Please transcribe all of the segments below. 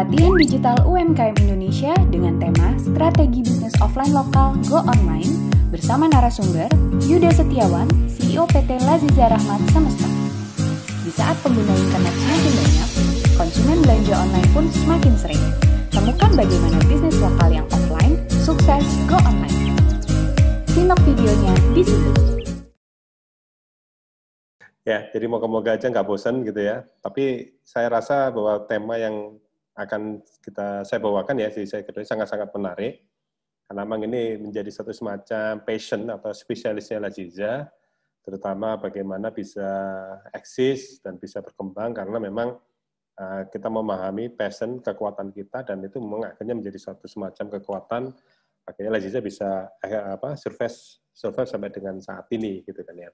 Pelatihan Digital UMKM Indonesia dengan tema Strategi Bisnis Offline Lokal Go Online bersama narasumber Yuda Setiawan, CEO PT Laziza Rahmat Semesta. Di saat pengguna internet semakin banyak, konsumen belanja online pun semakin sering. Temukan bagaimana bisnis lokal yang offline sukses go online. Simak videonya di sini. Ya, jadi moga-moga aja nggak bosan gitu ya. Tapi saya rasa bahwa tema yang akan saya bawakan ya, saya kira sangat-sangat menarik. Karena memang ini menjadi satu semacam passion atau spesialisnya Laziza, terutama bagaimana bisa eksis dan bisa berkembang, karena memang kita memahami passion, kekuatan kita, dan itu memang akhirnya menjadi suatu semacam kekuatan, akhirnya Laziza bisa survive sampai dengan saat ini, gitu kan ya.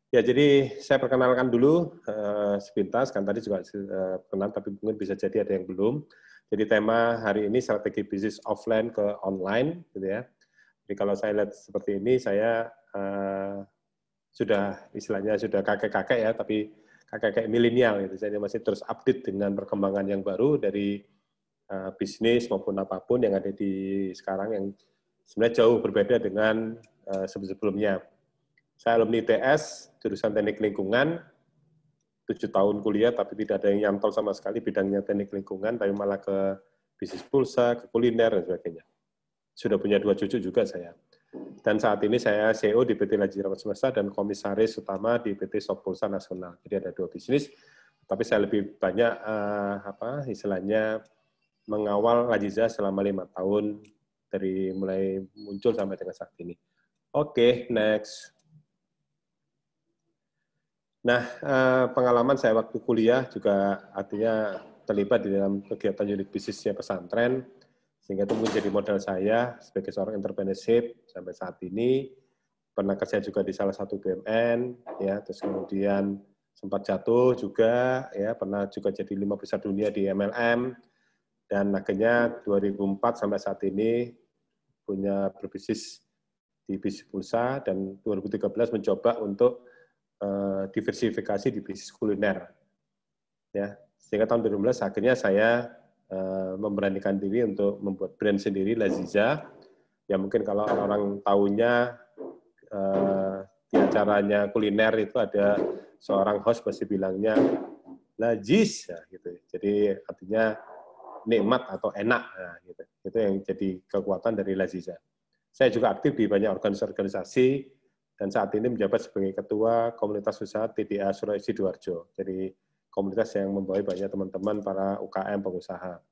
Ya, jadi saya perkenalkan dulu sepintas, kan tadi juga kenal, tapi mungkin bisa jadi ada yang belum. Jadi tema hari ini strategi bisnis offline ke online, gitu ya. Jadi kalau saya lihat seperti ini, saya istilahnya sudah kakek-kakek ya, tapi kakek-kakek milenial gitu. Jadi masih terus update dengan perkembangan yang baru dari bisnis maupun apapun yang ada di sekarang yang sebenarnya jauh berbeda dengan sebelum-sebelumnya. Saya alumni ITS, jurusan teknik lingkungan, 7 tahun kuliah, tapi tidak ada yang nyantol sama sekali bidangnya teknik lingkungan, tapi malah ke bisnis pulsa, ke kuliner, dan sebagainya. Sudah punya 2 cucu juga saya. Dan saat ini saya CEO di PT Laziza Rahmat Semesta dan komisaris utama di PT Sop Pulsa Nasional. Jadi ada 2 bisnis, tapi saya lebih banyak istilahnya mengawal Laziza selama 5 tahun dari mulai muncul sampai dengan saat ini. Oke, next. Nah, pengalaman saya waktu kuliah juga artinya terlibat di dalam kegiatan unit bisnisnya pesantren, sehingga itu menjadi modal saya sebagai seorang entrepreneurship sampai saat ini. Pernah kerja juga di salah satu BUMN, ya, terus kemudian sempat jatuh juga, ya, pernah juga jadi 5 besar dunia di MLM, dan akhirnya 2004 sampai saat ini punya berbisnis di bisnis pulsa, dan 2013 mencoba untuk diversifikasi di bisnis kuliner, ya, sehingga tahun 2012 akhirnya saya memberanikan diri untuk membuat brand sendiri Laziza. Ya mungkin kalau orang tahunya di acaranya kuliner itu ada seorang host pasti bilangnya Laziz, ya, gitu. Jadi artinya nikmat atau enak, nah, gitu. Itu yang jadi kekuatan dari Laziza. Saya juga aktif di banyak organisasi. Dan saat ini menjabat sebagai Ketua Komunitas Usaha TDA Sulawesi Sidoarjo. Jadi komunitas yang membawa banyak teman-teman para UKM pengusaha.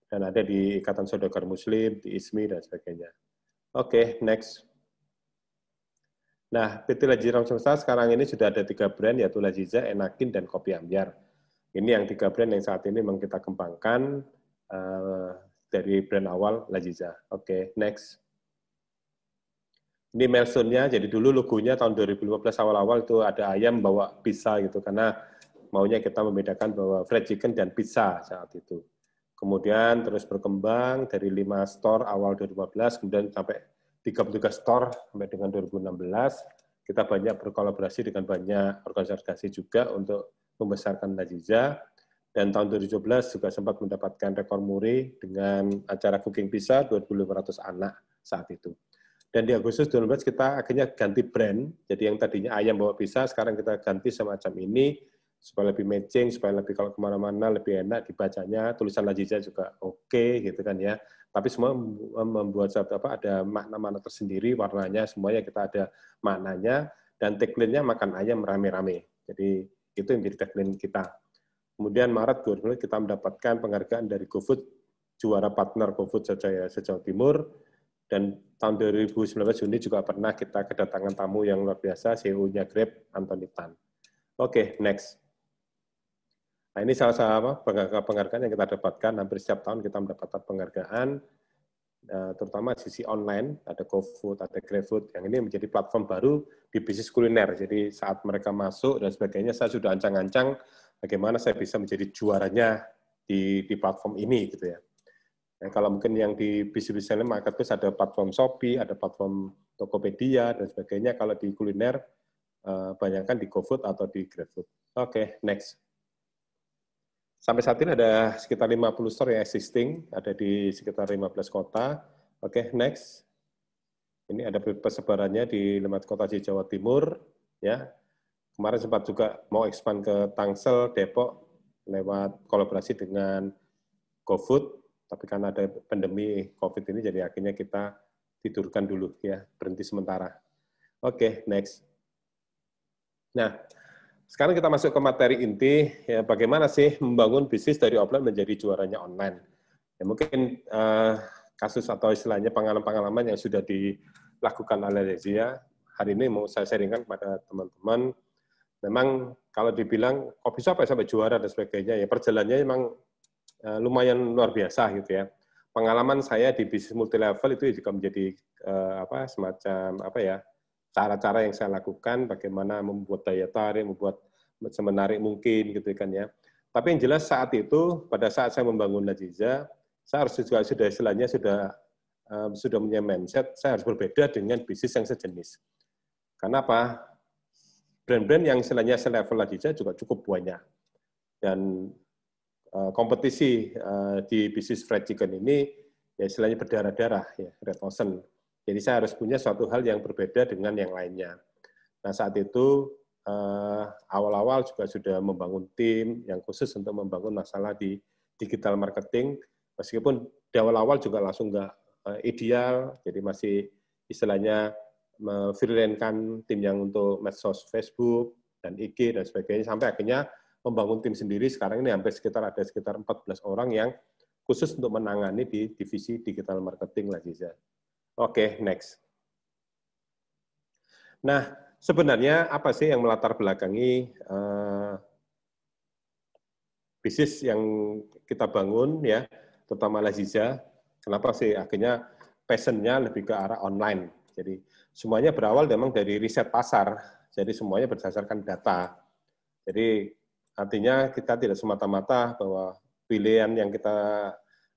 Dan ada di Ikatan Saudagar Muslim, di ISMI, dan sebagainya. Oke, next. Nah, PT Laziza Rahmat Semesta sekarang ini sudah ada 3 brand, yaitu Laziza, Enakin, dan Kopi Ambyar. Ini yang 3 brand yang saat ini memang kita kembangkan dari brand awal Laziza. Oke, next. Ini milestone-nya, jadi dulu logonya tahun 2015 awal-awal itu ada ayam bawa pizza gitu, karena maunya kita membedakan bahwa fried chicken dan pizza saat itu. Kemudian terus berkembang dari 5 store awal 2015, kemudian sampai 33 store sampai dengan 2016. Kita banyak berkolaborasi dengan banyak organisasi juga untuk membesarkan Laziza. Dan tahun 2017 juga sempat mendapatkan rekor muri dengan acara Cooking Pizza 2.500 anak saat itu. Dan di Agustus 2012 kita akhirnya ganti brand, jadi yang tadinya ayam bawa pizza, sekarang kita ganti semacam ini, supaya lebih matching, supaya lebih kalau kemana-mana lebih enak dibacanya, tulisan Laziza juga oke, gitu kan ya. Tapi semua membuat ada makna-makna tersendiri, warnanya semuanya kita ada maknanya, dan tagline-nya makan ayam rame-rame. Jadi itu yang menjadi tagline kita. Kemudian Maret 2020 kita mendapatkan penghargaan dari GoFood, juara partner GoFood se-Jawa Timur. Dan tahun 2019 Juni juga pernah kita kedatangan tamu yang luar biasa, CEO-nya Grab, Anthony Tan. Oke, next. Nah, ini salah satu penghargaan yang kita dapatkan, hampir setiap tahun kita mendapatkan penghargaan, terutama sisi online, ada GoFood, ada GrabFood, yang ini menjadi platform baru di bisnis kuliner. Jadi saat mereka masuk dan sebagainya, saya sudah ancang-ancang bagaimana saya bisa menjadi juaranya di platform ini, gitu ya. Nah, kalau mungkin yang di bisnis marketplace ada platform Shopee, ada platform Tokopedia, dan sebagainya. Kalau di kuliner, banyakkan di GoFood atau di GrabFood. Oke, next. Sampai saat ini ada sekitar 50 store yang existing, ada di sekitar 15 kota. Oke, next. Ini ada persebarannya di 5 kota di Jawa Timur. Ya, kemarin sempat juga mau expand ke Tangsel, Depok, lewat kolaborasi dengan GoFood, tapi karena ada pandemi COVID ini, jadi akhirnya kita tidurkan dulu, ya, berhenti sementara. Oke, next. Nah, sekarang kita masuk ke materi inti, ya, bagaimana sih membangun bisnis dari offline menjadi juaranya online. Ya, mungkin kasus atau istilahnya pengalaman-pengalaman yang sudah dilakukan oleh Lezia, hari ini mau saya sharingkan kepada teman-teman. Memang kalau dibilang kok bisa sampai juara dan sebagainya, ya perjalanannya memang lumayan luar biasa gitu ya. Pengalaman saya di bisnis multi level itu juga menjadi semacam cara-cara yang saya lakukan, bagaimana membuat daya tarik, membuat semenarik mungkin gitu kan ya. Tapi yang jelas saat itu, pada saat saya membangun Laziza, saya harus juga sudah istilahnya sudah punya mindset, saya harus berbeda dengan bisnis yang sejenis. Karena apa? Brand-brand yang istilahnya selevel Laziza juga cukup banyak. Dan kompetisi di bisnis fried chicken ini ya istilahnya berdarah-darah, ya, red ocean. Jadi saya harus punya suatu hal yang berbeda dengan yang lainnya. Nah saat itu awal-awal juga sudah membangun tim yang khusus untuk membangun masalah di digital marketing, meskipun di awal-awal juga langsung nggak ideal, jadi masih istilahnya freelance-kan tim yang untuk medsos Facebook dan IG dan sebagainya, sampai akhirnya membangun tim sendiri. Sekarang ini hampir ada sekitar 14 orang yang khusus untuk menangani di divisi digital marketing Laziza. Oke, next. Nah, sebenarnya apa sih yang melatar belakangi bisnis yang kita bangun ya, terutama Laziza? Kenapa sih akhirnya passion-nya lebih ke arah online? Jadi semuanya berawal memang dari riset pasar. Jadi semuanya berdasarkan data. Jadi artinya kita tidak semata-mata bahwa pilihan yang kita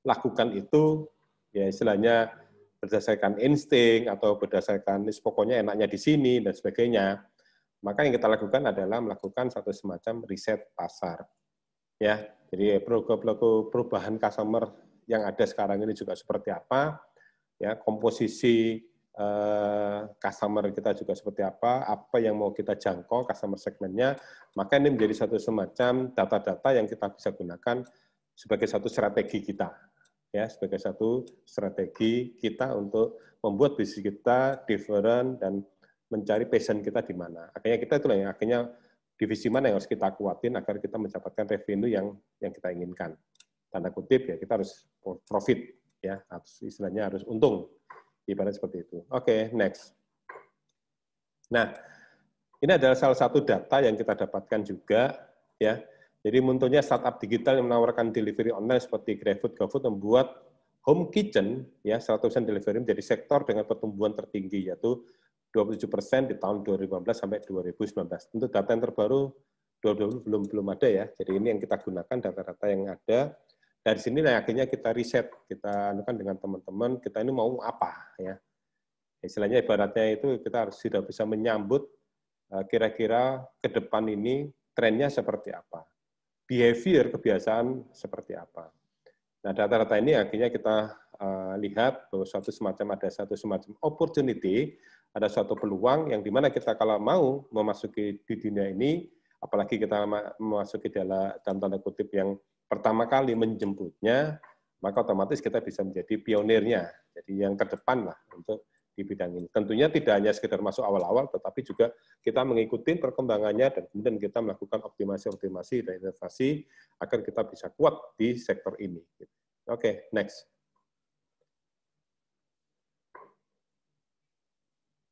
lakukan itu ya istilahnya berdasarkan insting atau berdasarkan pokoknya enaknya di sini dan sebagainya. Maka yang kita lakukan adalah melakukan satu semacam riset pasar. Ya, jadi perubahan customer yang ada sekarang ini juga seperti apa? Ya, komposisi customer kita juga seperti apa yang mau kita jangkau customer segmennya, maka ini menjadi satu semacam data-data yang kita bisa gunakan sebagai satu strategi kita, ya, sebagai satu strategi kita untuk membuat bisnis kita different dan mencari passion kita di mana. Akhirnya kita itulah yang akhirnya divisi mana yang harus kita kuatin agar kita mendapatkan revenue yang kita inginkan. Tanda kutip ya kita harus profit, ya, istilahnya harus untung. Ibarat seperti itu. Oke, next. Nah, ini adalah salah satu data yang kita dapatkan juga, ya. Jadi munculnya startup digital yang menawarkan delivery online seperti GrabFood, GoFood membuat home kitchen, ya, 100% delivery menjadi sektor dengan pertumbuhan tertinggi, yaitu 27% di tahun 2015 sampai 2019. Untuk data yang terbaru 2020 belum ada ya. Jadi ini yang kita gunakan data-data yang ada. Dari sini akhirnya kita riset, kita anukan dengan teman-teman, kita ini mau apa ya. Istilahnya ibaratnya itu kita harus sudah bisa menyambut kira-kira ke depan ini trennya seperti apa. Behavior, kebiasaan seperti apa. Nah, data-data ini akhirnya kita lihat bahwa ada satu semacam opportunity, ada suatu peluang yang dimana kita kalau mau memasuki di dunia ini, apalagi kita memasuki dalam tanda kutip yang pertama kali menjemputnya, maka otomatis kita bisa menjadi pionirnya, jadi yang terdepan lah untuk di bidang ini. Tentunya tidak hanya sekedar masuk awal-awal, tetapi juga kita mengikuti perkembangannya dan kemudian kita melakukan optimasi dan inovasi agar kita bisa kuat di sektor ini. Oke, next.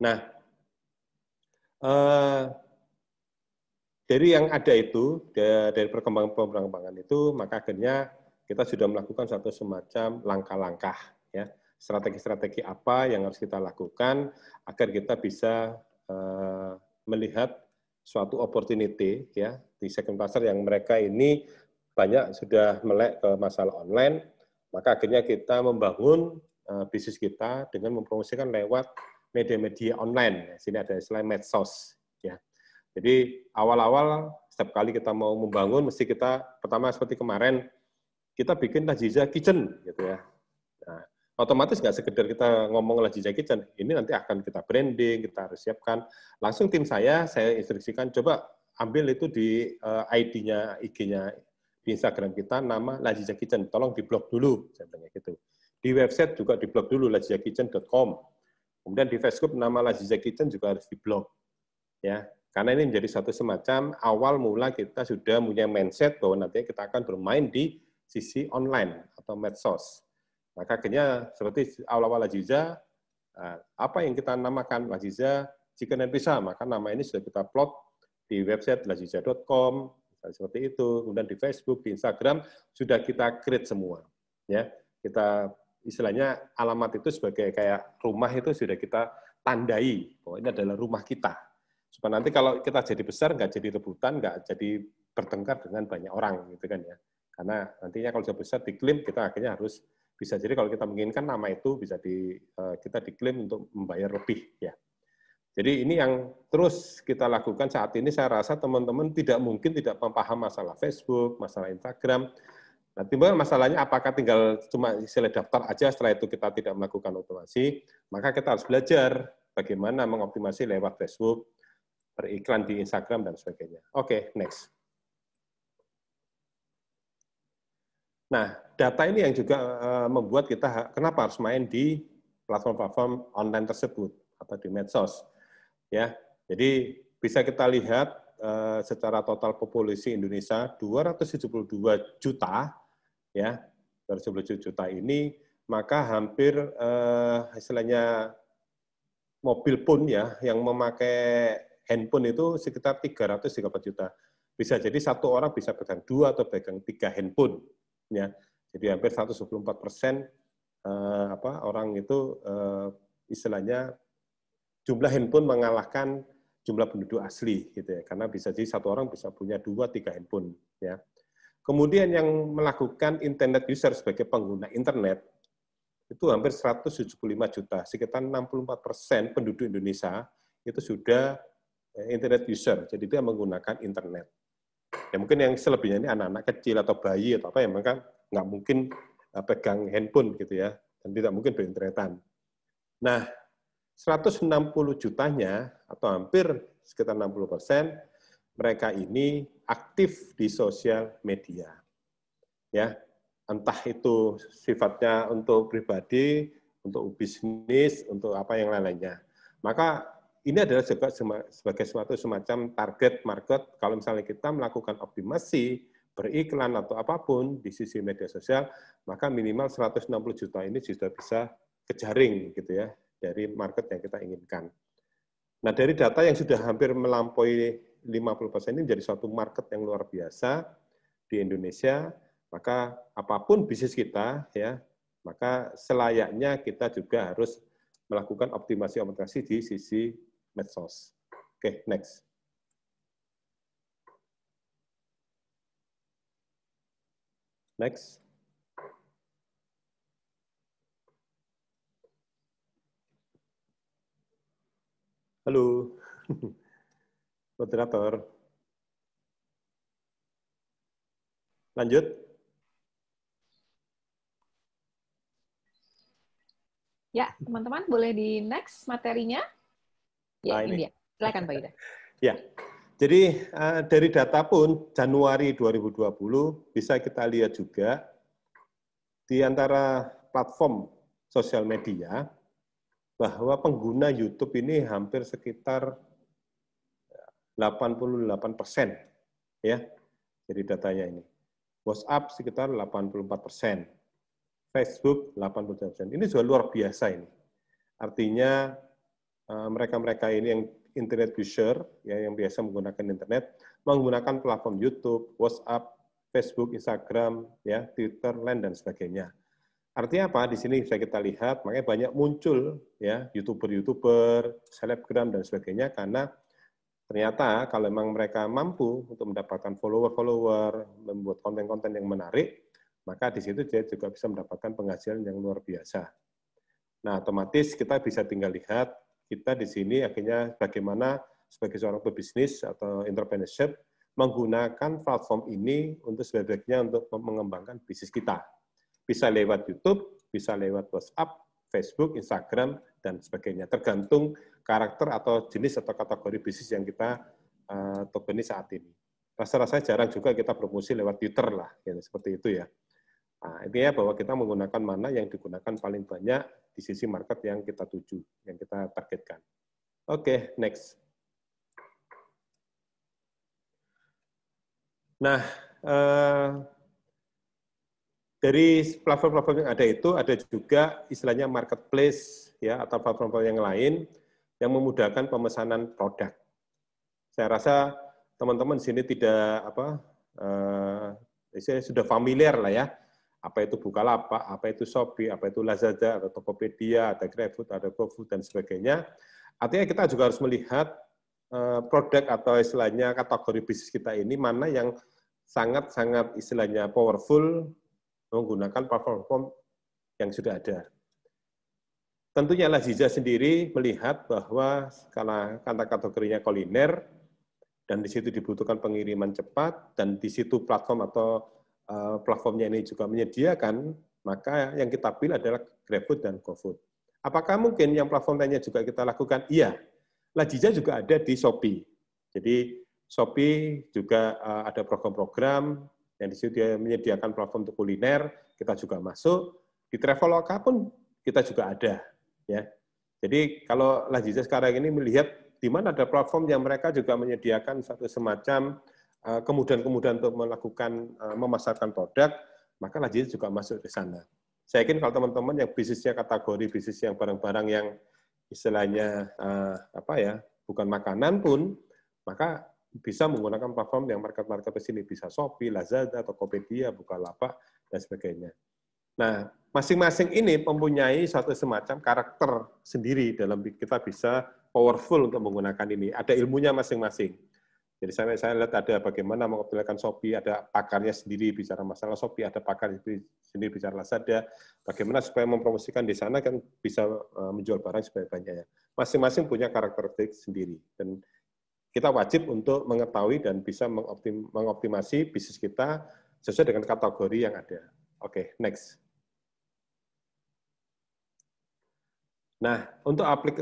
Nah, dari yang ada itu, dari perkembangan itu, maka akhirnya kita sudah melakukan satu semacam langkah-langkah, ya, strategi-strategi apa yang harus kita lakukan agar kita bisa melihat suatu opportunity, ya, di segmen pasar yang mereka ini banyak sudah melek ke masalah online, maka akhirnya kita membangun bisnis kita dengan mempromosikan lewat media-media online. Sini ada istilah medsos, ya. Jadi awal-awal setiap kali kita mau membangun, mesti kita pertama seperti kemarin kita bikin Laziza Kitchen, gitu ya. Nah, otomatis nggak sekedar kita ngomong Laziza Kitchen, ini nanti akan kita branding, kita harus siapkan. Langsung tim saya instruksikan, coba ambil itu di ID-nya, IG-nya di Instagram kita, nama Laziza Kitchen, tolong di-blog dulu, saya bilang gitu. Di website juga di-blog dulu, lazizakitchen.com. Kemudian di Facebook nama Laziza Kitchen juga harus di-blog. Ya, karena ini menjadi satu semacam awal mula kita sudah punya mindset bahwa nanti kita akan bermain di sisi online atau medsos. Maka akhirnya seperti awal-awal Laziza, apa yang kita namakan Laziza Chicken and Pizza, maka nama ini sudah kita plot di website laziza.com, seperti itu. Kemudian di Facebook, di Instagram sudah kita create semua. Ya, kita istilahnya alamat itu sebagai kayak rumah itu sudah kita tandai bahwa ini adalah rumah kita. Supaya nanti kalau kita jadi besar, nggak jadi rebutan, nggak jadi bertengkar dengan banyak orang, gitu kan ya. Karena nantinya kalau sudah besar diklaim, kita akhirnya harus bisa jadi kalau kita menginginkan nama itu bisa kita diklaim untuk membayar lebih, ya. Jadi ini yang terus kita lakukan saat ini. Saya rasa teman-teman tidak mungkin tidak paham masalah Facebook, masalah Instagram. Nah, timbul masalahnya apakah tinggal cuma istilah daftar aja, setelah itu kita tidak melakukan otomasi, maka kita harus belajar bagaimana mengoptimasi lewat Facebook, beriklan di Instagram, dan sebagainya. Oke, next. Nah, data ini yang juga membuat kita kenapa harus main di platform-platform online tersebut atau di medsos. Ya, jadi bisa kita lihat secara total populasi Indonesia 272 juta, ya, 272 juta ini, maka hampir istilahnya mobil pun ya yang memakai handphone itu sekitar 334 juta. Bisa jadi satu orang bisa pegang 2 atau pegang 3 handphone. Ya. Jadi hampir 124% orang itu istilahnya jumlah handphone mengalahkan jumlah penduduk asli, gitu ya. Karena bisa jadi satu orang bisa punya 2-3 handphone. Ya. Kemudian yang melakukan internet user sebagai pengguna internet itu hampir 175 juta, sekitar 64% penduduk Indonesia itu sudah internet user, jadi dia menggunakan internet. Ya mungkin yang selebihnya ini anak-anak kecil atau bayi atau apa ya, mereka nggak mungkin pegang handphone gitu ya, dan tidak mungkin berinternetan. Nah, 160 jutanya atau hampir sekitar 60%, mereka ini aktif di sosial media. Ya, entah itu sifatnya untuk pribadi, untuk bisnis, untuk apa yang lain-lainnya. Maka ini adalah juga sebagai suatu semacam target market, kalau misalnya kita melakukan optimasi, beriklan atau apapun di sisi media sosial, maka minimal 160 juta ini sudah bisa kejaring gitu ya, dari market yang kita inginkan. Nah, dari data yang sudah hampir melampaui 50% ini menjadi suatu market yang luar biasa di Indonesia, maka apapun bisnis kita, ya, maka selayaknya kita juga harus melakukan optimasi di sisi medsos. Oke, next. Next. Halo, moderator. Lanjut. Ya, teman-teman boleh di next materinya. Ya, ini dia. Silakan Pak Yuda. Ya, jadi dari data pun Januari 2020 bisa kita lihat juga di antara platform sosial media bahwa pengguna YouTube ini hampir sekitar 88%, ya. Jadi datanya ini. WhatsApp sekitar 84%, Facebook 83%. Ini sudah luar biasa ini. Artinya mereka-mereka ini yang internet user, ya, yang biasa menggunakan internet, menggunakan platform YouTube, WhatsApp, Facebook, Instagram, ya, Twitter, LINE, dan sebagainya. Artinya apa? Di sini bisa kita lihat, makanya banyak muncul ya YouTuber, selebgram, dan sebagainya, karena ternyata kalau memang mereka mampu untuk mendapatkan follower, membuat konten-konten yang menarik, maka di situ dia juga bisa mendapatkan penghasilan yang luar biasa. Nah, otomatis kita bisa tinggal lihat, kita di sini akhirnya bagaimana sebagai seorang pebisnis atau entrepreneurship menggunakan platform ini untuk sebaik-baiknya untuk mengembangkan bisnis kita. Bisa lewat YouTube, bisa lewat WhatsApp, Facebook, Instagram, dan sebagainya. Tergantung karakter atau jenis atau kategori bisnis yang kita tekuni saat ini. Rasa-rasanya jarang juga kita promosi lewat Twitter lah, gitu, seperti itu ya. Nah, intinya bahwa kita menggunakan mana yang digunakan paling banyak di sisi market yang kita tuju, yang kita targetkan. Oke, next. Nah, dari platform-platform yang ada itu, ada juga istilahnya marketplace ya atau platform-platform yang lain yang memudahkan pemesanan produk. Saya rasa teman-teman di sini tidak sudah familiar lah ya. Apa itu Bukalapak, apa itu Shopee, apa itu Lazada, ada Tokopedia, ada GrabFood, ada GoFood dan sebagainya. Artinya kita juga harus melihat produk atau istilahnya kategori bisnis kita ini mana yang sangat-sangat istilahnya powerful menggunakan platform yang sudah ada. Tentunya Laziza sendiri melihat bahwa karena kategorinya kuliner dan di situ dibutuhkan pengiriman cepat dan di situ platform atau platformnya ini juga menyediakan, maka yang kita pilih adalah GrabFood dan GoFood. Apakah mungkin yang platform lainnya juga kita lakukan? Iya. Laziza juga ada di Shopee. Jadi Shopee juga ada program-program yang di situ dia menyediakan platform untuk kuliner, kita juga masuk. Di Traveloka pun kita juga ada. Ya. Jadi kalau Laziza sekarang ini melihat di mana ada platform yang mereka juga menyediakan satu semacam kemudahan-kemudahan untuk melakukan memasarkan produk, maka Laziza juga masuk di sana. Saya yakin kalau teman-teman yang bisnisnya kategori bisnis yang barang-barang yang istilahnya bukan makanan pun, maka bisa menggunakan platform yang market-market di sini, bisa Shopee, Lazada, Tokopedia, Bukalapak dan sebagainya. Nah, masing-masing ini mempunyai satu semacam karakter sendiri dalam kita bisa powerful untuk menggunakan ini. Ada ilmunya masing-masing. Jadi saya lihat ada bagaimana mengoptimalkan Shopee, ada pakarnya sendiri bicara masalah Shopee, ada pakar sendiri bicara Lazada, bagaimana supaya mempromosikan di sana kan bisa menjual barang sebanyak-banyaknya. Masing-masing punya karakteristik sendiri dan kita wajib untuk mengetahui dan bisa mengoptimasi bisnis kita sesuai dengan kategori yang ada. Oke, next. Nah, untuk 5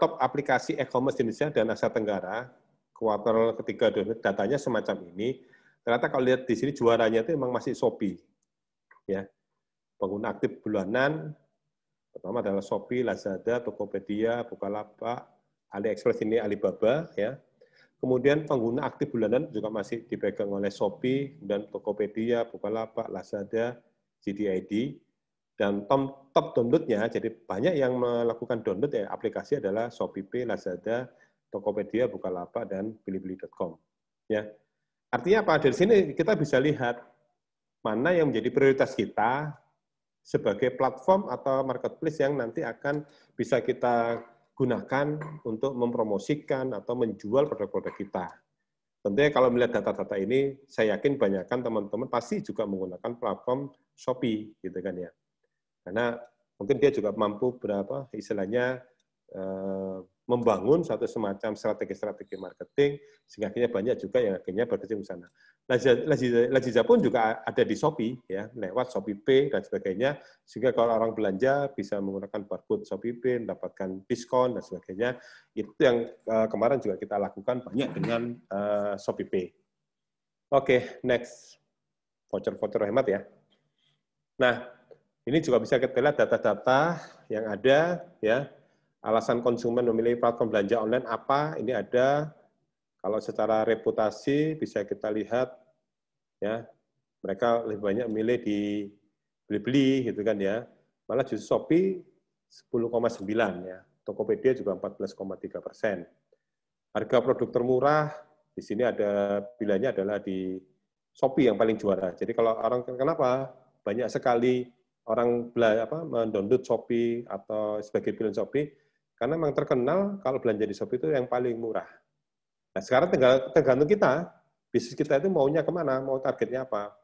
top aplikasi e-commerce di Indonesia dan Asia Tenggara, kuartal ketiga datanya semacam ini. Ternyata kalau lihat di sini juaranya itu memang masih Shopee. Ya. Pengguna aktif bulanan pertama adalah Shopee, Lazada, Tokopedia, Bukalapak, AliExpress ini Alibaba ya. Kemudian pengguna aktif bulanan juga masih dipegang oleh Shopee dan Tokopedia, Bukalapak, Lazada, JD.id. Dan top download-nya, jadi banyak yang melakukan download ya aplikasi adalah Shopee Pay, Lazada, Tokopedia, Bukalapak, dan Bilibili.com. Ya. Artinya apa? Dari sini kita bisa lihat mana yang menjadi prioritas kita sebagai platform atau marketplace yang nanti akan bisa kita gunakan untuk mempromosikan atau menjual produk-produk kita. Tentunya kalau melihat data-data ini, saya yakin banyakkan teman-teman pasti juga menggunakan platform Shopee, gitu kan ya. Karena mungkin dia juga mampu istilahnya membangun satu semacam strategi-strategi marketing, sehingga akhirnya banyak juga yang akhirnya berkecimpung di sana. Laziza pun juga ada di Shopee, ya, lewat Shopee Pay dan sebagainya, sehingga kalau orang belanja bisa menggunakan barcode Shopee Pay, mendapatkan diskon dan sebagainya. Itu yang kemarin juga kita lakukan banyak dengan Shopee Pay. Oke, next. Voucher-voucher hemat ya. Nah, ini juga bisa kita lihat data-data yang ada, ya. Alasan konsumen memilih platform belanja online apa? Ini ada. Kalau secara reputasi bisa kita lihat, ya. Mereka lebih banyak memilih di Bilibili, gitu kan ya. Malah justru Shopee 10,9 ya. Tokopedia juga 14,3%. Harga produk termurah di sini ada pilihannya adalah di Shopee yang paling juara. Jadi kalau orang kenapa banyak sekali orang mendownload Shopee atau sebagai pilihan Shopee, karena memang terkenal kalau belanja di Shopee itu yang paling murah. Nah, sekarang tergantung kita, bisnis kita itu maunya kemana, mau targetnya apa.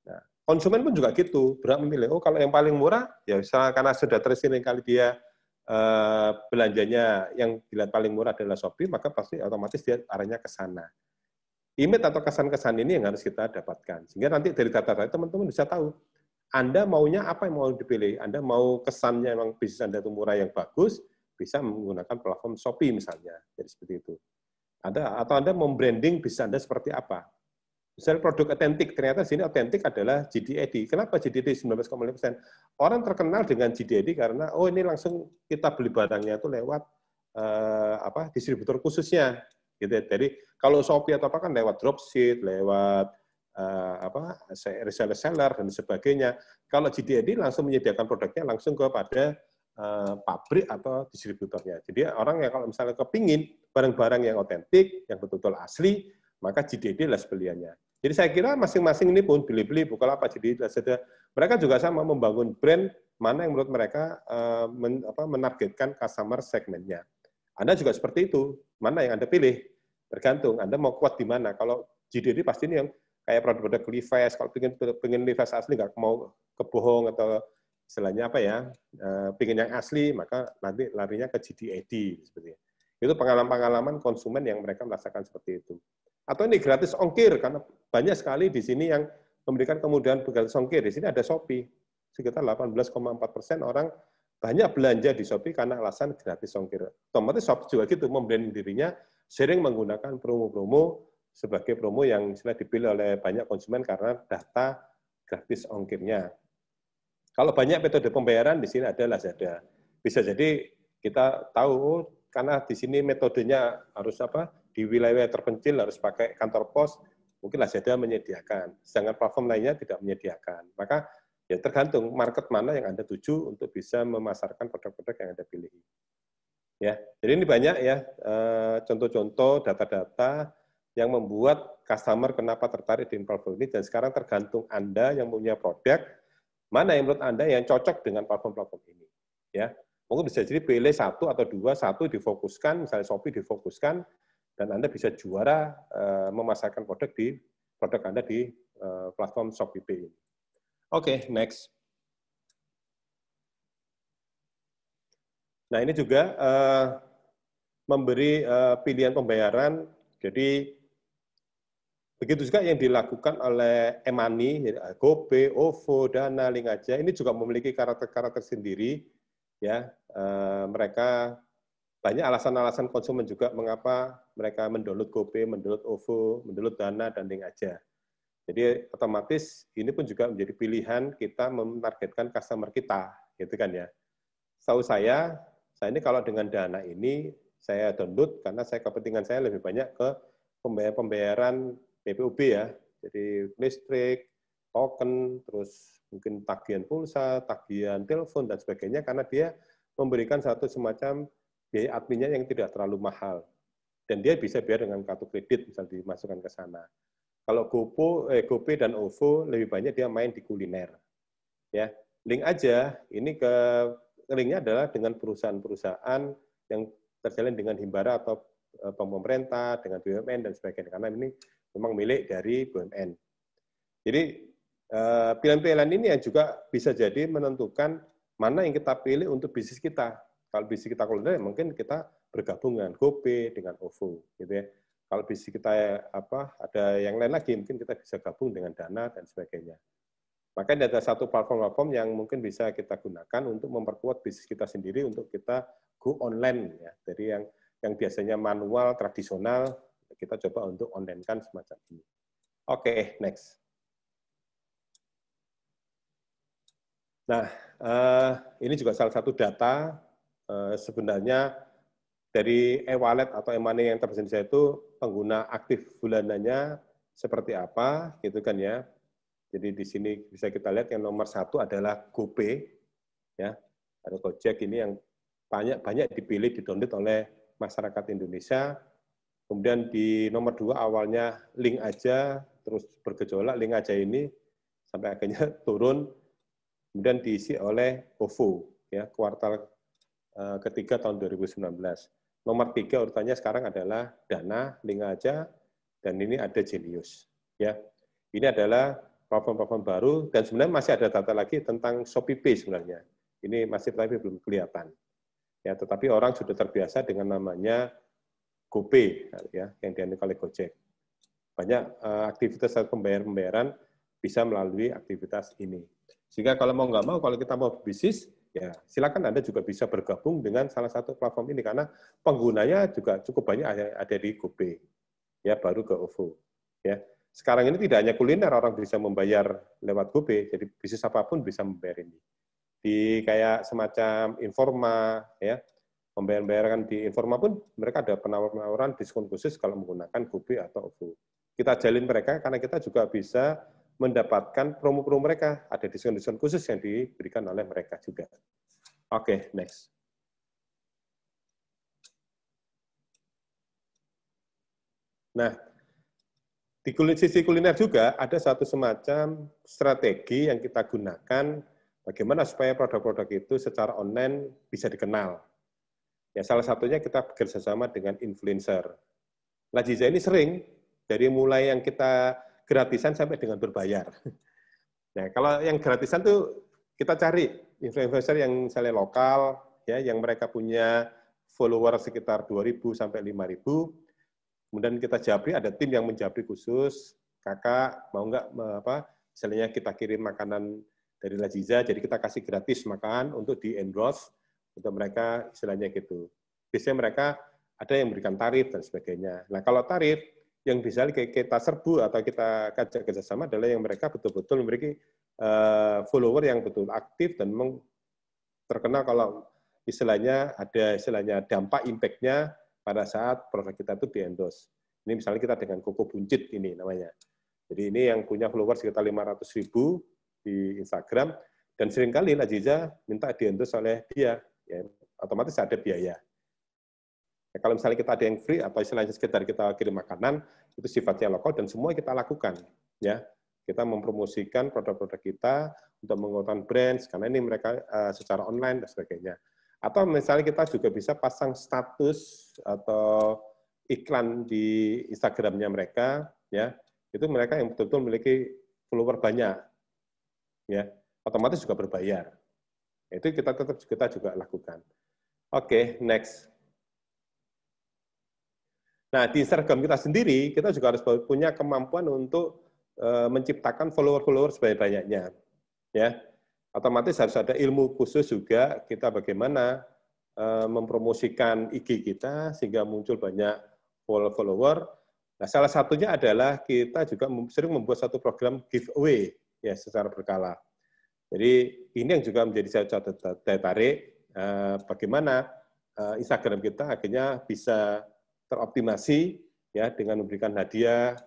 Nah, konsumen pun juga gitu, berhak memilih, oh kalau yang paling murah, ya karena sudah tersering kali dia belanjanya yang dilihat paling murah adalah Shopee, maka pasti otomatis dia arahnya ke sana. image atau kesan-kesan ini yang harus kita dapatkan. Sehingga nanti dari data-data teman-teman bisa tahu, Anda maunya apa yang mau dipilih. Anda mau kesannya memang bisnis Anda itu murah yang bagus, bisa menggunakan platform Shopee misalnya. Jadi seperti itu. Atau Anda mau branding bisnis Anda seperti apa. Misalnya produk otentik, ternyata sini otentik adalah GDAD. Kenapa GDAD 19,5%? Orang terkenal dengan GDAD karena, oh ini langsung kita beli barangnya itu lewat distributor khususnya. Gitu. Jadi kalau Shopee atau apa kan lewat dropship, lewat reseller dan sebagainya. Kalau GDAD langsung menyediakan produknya langsung kepada pabrik atau distributornya. Jadi orang yang kalau misalnya kepingin barang-barang yang otentik, yang betul-betul asli, maka GDAD lah pilihannya. Jadi saya kira masing-masing ini pun Bilibili, Bukalapak, GDAD, Lazada, mereka juga sama membangun brand mana yang menurut mereka menargetkan customer segmennya. Anda juga seperti itu, mana yang Anda pilih? Tergantung, Anda mau kuat di mana. Kalau GDAD pasti ini yang kayak produk-produk Levi's, kalau pengen Levi's asli, nggak mau kebohong atau istilahnya apa ya, pengen yang asli, maka nanti larinya ke GDAD. Seperti itu. Itu pengalaman-pengalaman konsumen yang mereka merasakan seperti itu. Atau ini gratis ongkir, karena banyak sekali di sini yang memberikan kemudahan gratis ongkir. Di sini ada Shopee, sekitar 18,4% orang banyak belanja di Shopee karena alasan gratis ongkir. Otomatis Shopee juga gitu, membranding dirinya, sering menggunakan promo-promo sebagai promo yang istilah dipilih oleh banyak konsumen karena data gratis ongkirnya. Kalau banyak metode pembayaran, di sini ada Lazada. Bisa jadi kita tahu, karena di sini metodenya harus di wilayah terpencil harus pakai kantor pos, mungkin Lazada menyediakan, sedangkan platform lainnya tidak menyediakan. Maka ya tergantung market mana yang Anda tuju untuk bisa memasarkan produk-produk yang Anda pilih. Ya, jadi ini banyak ya contoh-contoh data-data yang membuat customer kenapa tertarik di platform ini, dan sekarang tergantung Anda yang punya produk, mana yang menurut Anda yang cocok dengan platform-platform ini. Ya, mungkin bisa jadi pilih satu atau dua, satu difokuskan, misalnya Shopee difokuskan, dan Anda bisa juara memasarkan produk Anda di platform Shopee Pay. Oke, next. Nah, ini juga memberi pilihan pembayaran. Jadi begitu juga yang dilakukan oleh e-money, GoPay, OVO, Dana, Link Aja. Ini juga memiliki karakter-karakter sendiri. Ya, mereka banyak alasan-alasan konsumen juga mengapa mereka mendownload GoPay, mendownload OVO, mendownload Dana, dan Link Aja. Jadi otomatis ini pun juga menjadi pilihan kita menargetkan customer kita, gitu kan ya. Setahu saya ini kalau dengan Dana ini saya download karena kepentingan saya lebih banyak ke pembayaran PPUB ya. Jadi listrik, token, terus mungkin tagihan pulsa, tagihan telepon dan sebagainya, karena dia memberikan satu semacam biaya adminnya yang tidak terlalu mahal. Dan dia bisa bayar dengan kartu kredit, misal dimasukkan ke sana. Kalau GoPay dan OVO lebih banyak dia main di kuliner. Ya, Link Aja ini linknya adalah dengan perusahaan-perusahaan yang terjalin dengan himbara atau pemerintah, dengan BUMN dan sebagainya. Karena ini memang milik dari BUMN. Jadi pilihan-pilihan ini yang juga bisa jadi menentukan mana yang kita pilih untuk bisnis kita. Kalau bisnis kita kuliner, mungkin kita bergabung dengan GoPay, dengan OVO, gitu ya. Kalau bisnis kita ada yang lain lagi, mungkin kita bisa gabung dengan Dana dan sebagainya. Makanya ada satu platform-platform yang mungkin bisa kita gunakan untuk memperkuat bisnis kita sendiri untuk kita go online ya. Jadi yang biasanya manual tradisional kita coba untuk online-kan semacam ini. Oke, next. Nah, ini juga salah satu data sebenarnya dari e-wallet atau e-money yang tersedia itu pengguna aktif bulanannya seperti apa, gitu kan ya. Jadi di sini bisa kita lihat yang nomor 1 adalah GoPay, ya. Ada Gojek ini yang banyak dipilih, didownload oleh masyarakat Indonesia. Kemudian di nomor 2 awalnya Link Aja, terus bergejolak Link Aja ini sampai akhirnya turun, kemudian diisi oleh OVO, ya, kuartal ketiga tahun 2019. Nomor 3 urutannya sekarang adalah Dana, Link Aja, dan ini ada Genius. Ya, ini adalah platform-platform baru, dan sebenarnya masih ada data lagi tentang Shopee Pay sebenarnya. Ini masih tapi belum kelihatan. Ya, tetapi orang sudah terbiasa dengan namanya GoPay, ya, yang diandalkan oleh Gojek. banyak aktivitas pembayaran bisa melalui aktivitas ini. Sehingga kalau mau nggak mau, kalau kita mau bisnis, ya silakan Anda juga bisa bergabung dengan salah satu platform ini, karena penggunanya juga cukup banyak ada di GoPay, ya baru ke OVO. Ya. Sekarang ini tidak hanya kuliner, orang bisa membayar lewat GoPay, jadi bisnis apapun bisa membayar ini. Di kayak semacam Informa, ya, pembayaran di Informa pun mereka ada penawaran diskon khusus kalau menggunakan GoPay atau OVO. Kita jalin mereka karena kita juga bisa mendapatkan promo-promo mereka, ada diskon-diskon khusus yang diberikan oleh mereka juga. Oke, next. Nah, di sisi kuliner juga ada satu semacam strategi yang kita gunakan bagaimana supaya produk-produk itu secara online bisa dikenal. Ya, salah satunya kita bekerjasama dengan influencer. Laziza ini sering, dari mulai yang kita gratisan sampai dengan berbayar. Nah, kalau yang gratisan tuh kita cari influencer yang misalnya lokal, ya, yang mereka punya follower sekitar 2.000 sampai 5.000. Kemudian kita japri, ada tim yang menjapri khusus. Kakak mau nggak misalnya kita kirim makanan dari Laziza, jadi kita kasih gratis makan untuk di endorse untuk mereka, istilahnya gitu. Biasanya mereka ada yang memberikan tarif dan sebagainya. Nah, kalau tarif yang bisa kita serbu atau kita ajak kerjasama adalah yang mereka betul-betul memiliki follower yang betul aktif dan memang terkenal kalau istilahnya ada dampak impact-nya pada saat produk kita itu di-endorse. Ini misalnya kita dengan Koko Buncit ini namanya. Jadi ini yang punya follower sekitar 500.000 di Instagram, dan seringkali Laziza minta di-endorse oleh dia, ya, otomatis ada biaya. Ya, kalau misalnya kita ada yang free atau istilahnya sekedar kita kirim makanan, itu sifatnya lokal dan semua kita lakukan. Ya, kita mempromosikan produk-produk kita untuk menggunakan brands, karena ini mereka secara online dan sebagainya. Atau misalnya kita juga bisa pasang status atau iklan di Instagramnya mereka, ya itu mereka yang betul-betul memiliki follower banyak, ya otomatis juga berbayar. Itu kita juga lakukan. Oke, next. Nah, di Instagram kita sendiri, kita juga harus punya kemampuan untuk menciptakan follower-follower sebanyak-banyaknya. Ya, otomatis harus ada ilmu khusus juga kita bagaimana mempromosikan IG kita sehingga muncul banyak follower. Nah, salah satunya adalah kita juga sering membuat satu program giveaway ya secara berkala. Jadi ini yang juga menjadi satu daya tarik bagaimana Instagram kita akhirnya bisa teroptimasi ya dengan memberikan hadiah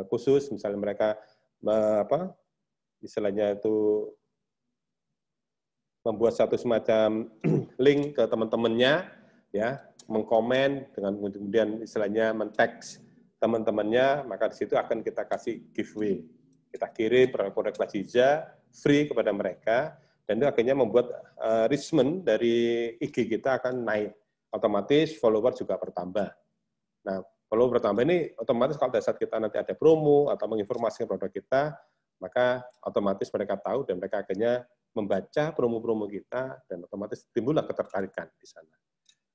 khusus, misalnya mereka istilahnya itu membuat satu semacam link ke teman-temannya, ya mengkomen dengan kemudian istilahnya men-tag teman-temannya, maka di situ akan kita kasih giveaway. Kita kirim produk Laziza free kepada mereka, dan itu akhirnya membuat reachment dari IG kita akan naik. Otomatis follower juga bertambah. Nah, follower bertambah ini otomatis kalau pada saat kita nanti ada promo atau menginformasikan produk kita, maka otomatis mereka tahu dan mereka akhirnya membaca promo-promo kita dan otomatis timbullah ketertarikan di sana.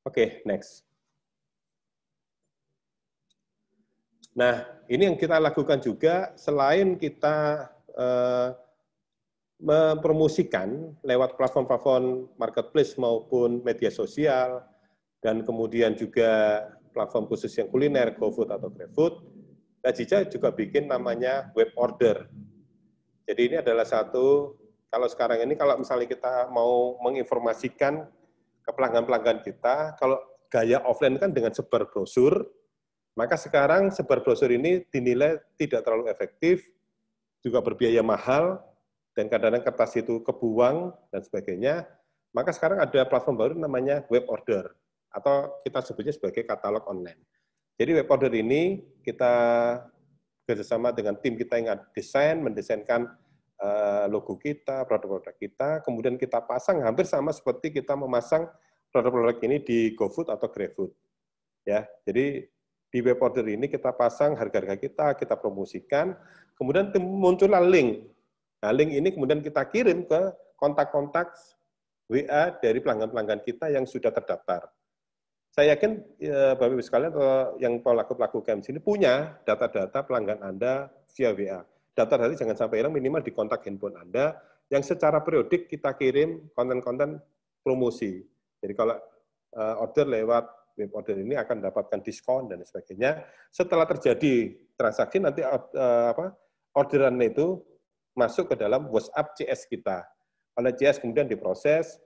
Oke, next. Nah, ini yang kita lakukan juga selain kita mempromosikan lewat platform-platform marketplace maupun media sosial, dan kemudian juga platform khusus yang kuliner, GoFood atau GrabFood, Laziza juga bikin namanya web order. Jadi ini adalah satu, kalau sekarang ini kalau misalnya kita mau menginformasikan ke pelanggan-pelanggan kita, kalau gaya offline kan dengan sebar brosur, maka sekarang sebar brosur ini dinilai tidak terlalu efektif, juga berbiaya mahal, dan kadang-kadang kertas itu kebuang, dan sebagainya. Maka sekarang ada platform baru namanya web order, atau kita sebutnya sebagai katalog online. Jadi web order ini kita bekerjasama dengan tim kita yang mendesainkan logo kita, produk-produk kita, kemudian kita pasang hampir sama seperti kita memasang produk-produk ini di GoFood atau GrabFood. Ya, jadi di web order ini kita pasang harga-harga kita promosikan, kemudian muncullah link. Nah, link ini kemudian kita kirim ke kontak-kontak WA dari pelanggan-pelanggan kita yang sudah terdaftar. saya yakin Bapak Ibu sekalian atau yang pelaku-pelaku UMKM sini punya data-data pelanggan Anda via WA. Data tadi jangan sampai hilang, minimal di kontak handphone Anda yang secara periodik kita kirim konten-konten promosi. Jadi kalau order lewat web order ini akan mendapatkan diskon dan sebagainya. Setelah terjadi transaksi nanti orderan itu masuk ke dalam WhatsApp CS kita. Oleh CS kemudian diproses.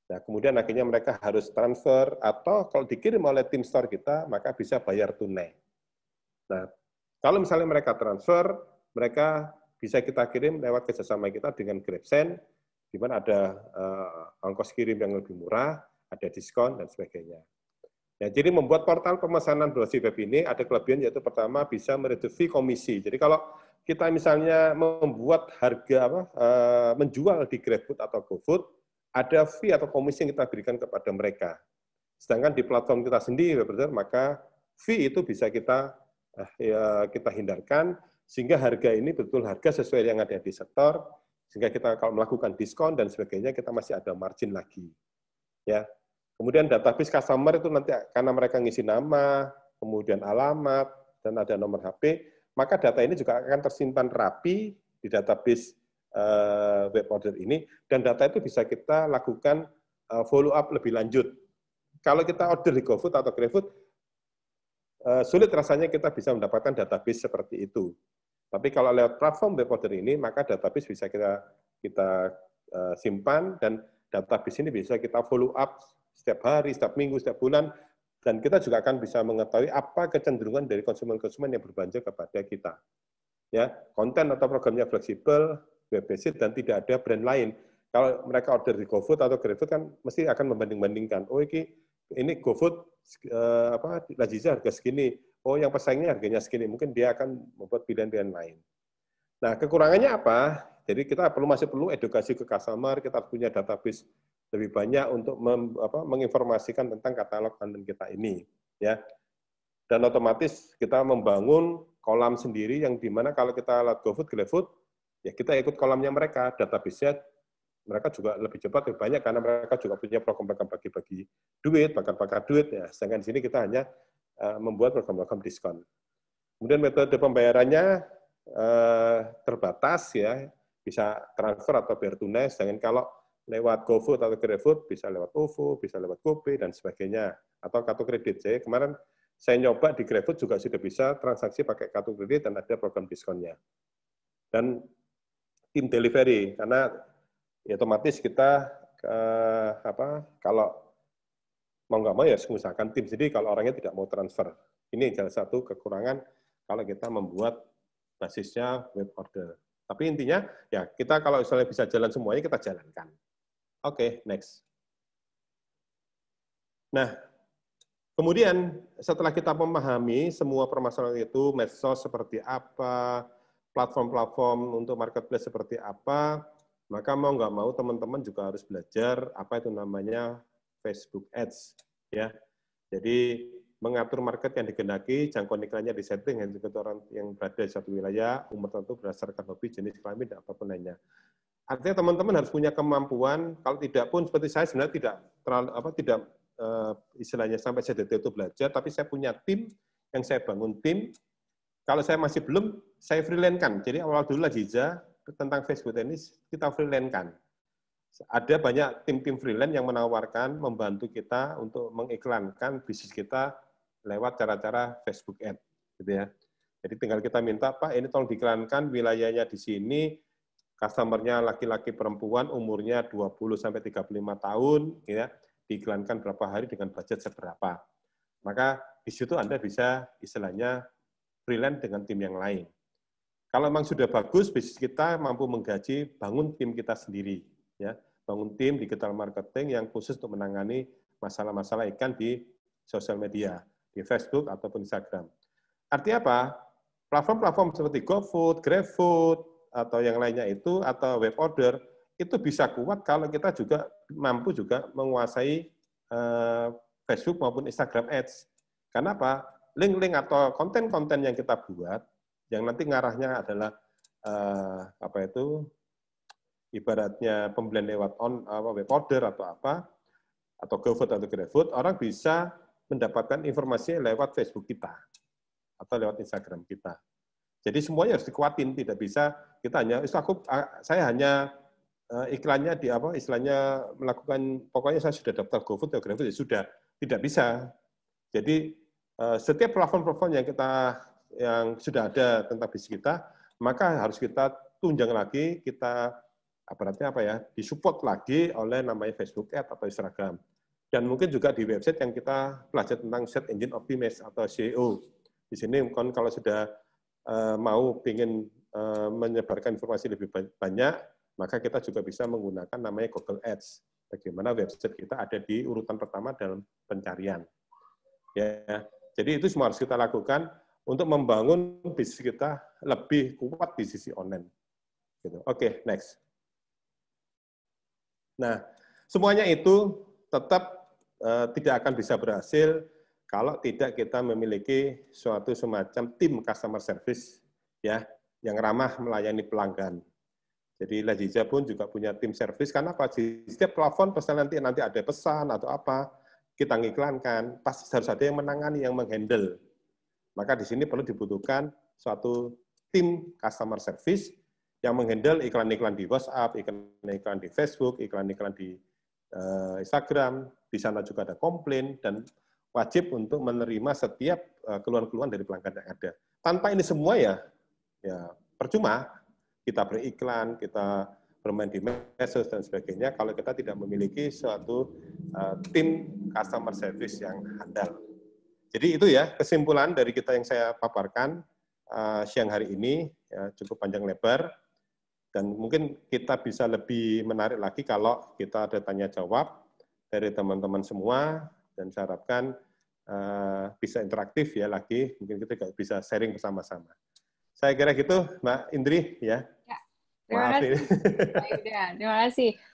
Nah, kemudian akhirnya mereka harus transfer atau kalau dikirim oleh tim store kita, maka bisa bayar tunai. Nah, kalau misalnya mereka transfer, mereka bisa kita kirim lewat kerjasama kita dengan GrabSend, di mana ada ongkos kirim yang lebih murah, ada diskon, dan sebagainya. Ya, jadi membuat portal pemesanan berbasis web ini ada kelebihan, yaitu pertama bisa mereduksi komisi. Jadi kalau kita misalnya membuat harga menjual di GrabFood atau GoFood, ada fee atau komisi yang kita berikan kepada mereka. Sedangkan di platform kita sendiri, maka fee itu bisa kita hindarkan, sehingga harga ini betul harga sesuai yang ada di sektor, sehingga kita kalau melakukan diskon dan sebagainya, kita masih ada margin lagi. Ya. Kemudian database customer itu nanti karena mereka ngisi nama, kemudian alamat, dan ada nomor HP, maka data ini juga akan tersimpan rapi di database web order ini, dan data itu bisa kita lakukan follow up lebih lanjut. Kalau kita order di GoFood atau GrabFood, sulit rasanya kita bisa mendapatkan database seperti itu. Tapi kalau lewat platform web order ini, maka database bisa kita simpan, dan database ini bisa kita follow up setiap hari, setiap minggu, setiap bulan, dan kita juga akan bisa mengetahui apa kecenderungan dari konsumen-konsumen yang berbelanja kepada kita. Ya, konten atau programnya fleksibel, web-based, dan tidak ada brand lain. Kalau mereka order di GoFood atau GrabFood kan mesti akan membanding-bandingkan. Oh, ini GoFood Laziza harga segini. Oh, yang pesaingnya harganya segini. Mungkin dia akan membuat pilihan-pilihan lain. Nah, kekurangannya apa? Jadi kita masih perlu edukasi ke customer, kita punya database lebih banyak untuk menginformasikan tentang katalog konten kita ini, ya. Dan otomatis kita membangun kolam sendiri yang dimana kalau kita lihat GoFood, GrabFood, ya kita ikut kolamnya mereka, database-nya mereka juga lebih cepat, lebih banyak, karena mereka juga punya program-program bagi-bagi duit, bakar-bakar duit, ya. Sedangkan di sini kita hanya membuat program-program diskon. Kemudian metode pembayarannya terbatas, ya, bisa transfer atau bayar tunai, sedangkan kalau lewat GoFood atau GrabFood bisa lewat OVO, bisa lewat GoPay, dan sebagainya, atau kartu kredit. Jadi kemarin saya nyoba di GrabFood juga sudah bisa transaksi pakai kartu kredit dan ada program diskonnya. Dan tim delivery, karena ya otomatis kita kalau mau nggak mau ya mengusahakan tim sendiri kalau orangnya tidak mau transfer. Ini salah satu kekurangan kalau kita membuat basisnya web order. Tapi intinya ya kita kalau misalnya bisa jalan semuanya kita jalankan. Oke, next. Nah, kemudian setelah kita memahami semua permasalahan itu, medsos seperti apa, platform-platform untuk marketplace seperti apa, maka mau nggak mau teman-teman juga harus belajar apa itu namanya Facebook Ads, ya. Jadi mengatur market yang digendaki, jangkauan iklannya disetting untuk orang yang berada di satu wilayah, umur tertentu berdasarkan hobi, jenis kelamin, dan apapun lainnya. Artinya teman-teman harus punya kemampuan. Kalau tidak pun seperti saya sebenarnya tidak terlalu istilahnya sampai saya detail itu belajar, tapi saya punya tim yang saya bangun tim. Kalau saya masih belum, saya freelance-kan. Jadi awal dulu Laziza tentang Facebook ini kita freelance-kan. Ada banyak tim-tim freelance yang menawarkan, membantu kita untuk mengiklankan bisnis kita lewat cara-cara Facebook Ad, gitu ya. Jadi tinggal kita minta, Pak, ini tolong diiklankan wilayahnya di sini, customer-nya laki-laki perempuan, umurnya 20-35 tahun, ya, diiklankan berapa hari dengan budget seberapa. Maka di situ Anda bisa istilahnya freelance dengan tim yang lain. Kalau memang sudah bagus, bisnis kita mampu menggaji, bangun tim kita sendiri. Ya, bangun tim digital marketing yang khusus untuk menangani masalah-masalah ikan di sosial media, di Facebook ataupun Instagram. Artinya apa? Platform-platform seperti GoFood, GrabFood, atau yang lainnya itu, atau web order, itu bisa kuat kalau kita juga mampu juga menguasai Facebook maupun Instagram Ads. Karena apa? Link-link atau konten-konten yang kita buat, yang nanti ngarahnya adalah ibaratnya pembelian lewat web order atau apa, atau GoFood atau GrabFood, orang bisa mendapatkan informasi lewat Facebook kita atau lewat Instagram kita. Jadi semuanya harus dikuatin, tidak bisa kita hanya saya hanya iklannya di apa istilahnya melakukan, pokoknya saya sudah daftar GoFood atau GrabFood, ya sudah, tidak bisa. Jadi setiap platform-platform yang sudah ada tentang bisnis kita, maka harus kita tunjang lagi, kita disupport lagi oleh namanya Facebook Ads atau Instagram. Dan mungkin juga di website yang kita belajar tentang Search Engine Optimization atau SEO. Di sini kalau sudah mau ingin menyebarkan informasi lebih banyak, maka kita juga bisa menggunakan namanya Google Ads. Bagaimana website kita ada di urutan pertama dalam pencarian. Ya, jadi itu semua harus kita lakukan untuk membangun bisnis kita lebih kuat di sisi online. Gitu. Oke, next. Nah, semuanya itu tetap tidak akan bisa berhasil kalau tidak kita memiliki suatu semacam tim customer service ya yang ramah melayani pelanggan. Jadi Laziza pun juga punya tim service, karena apa? Di setiap telepon pesan nanti ada pesan atau apa, kita ngiklankan, pasti harus ada yang menangani, yang menghandle. Maka di sini perlu dibutuhkan suatu tim customer service yang menghandle iklan-iklan di WhatsApp, iklan-iklan di Facebook, iklan-iklan di Instagram, di sana juga ada komplain, dan wajib untuk menerima setiap keluhan-keluhan dari pelanggan yang ada. Tanpa ini semua ya percuma kita beriklan, kita bermain di medsos dan sebagainya, kalau kita tidak memiliki suatu tim customer service yang handal. Jadi itu ya kesimpulan dari kita yang saya paparkan siang hari ini, ya, cukup panjang lebar, dan mungkin kita bisa lebih menarik lagi kalau kita ada tanya jawab dari teman-teman semua, dan saya harapkan bisa interaktif ya lagi, mungkin kita bisa sharing bersama-sama. Saya kira gitu, Mbak Indri ya. Ya, terima kasih. Terima kasih.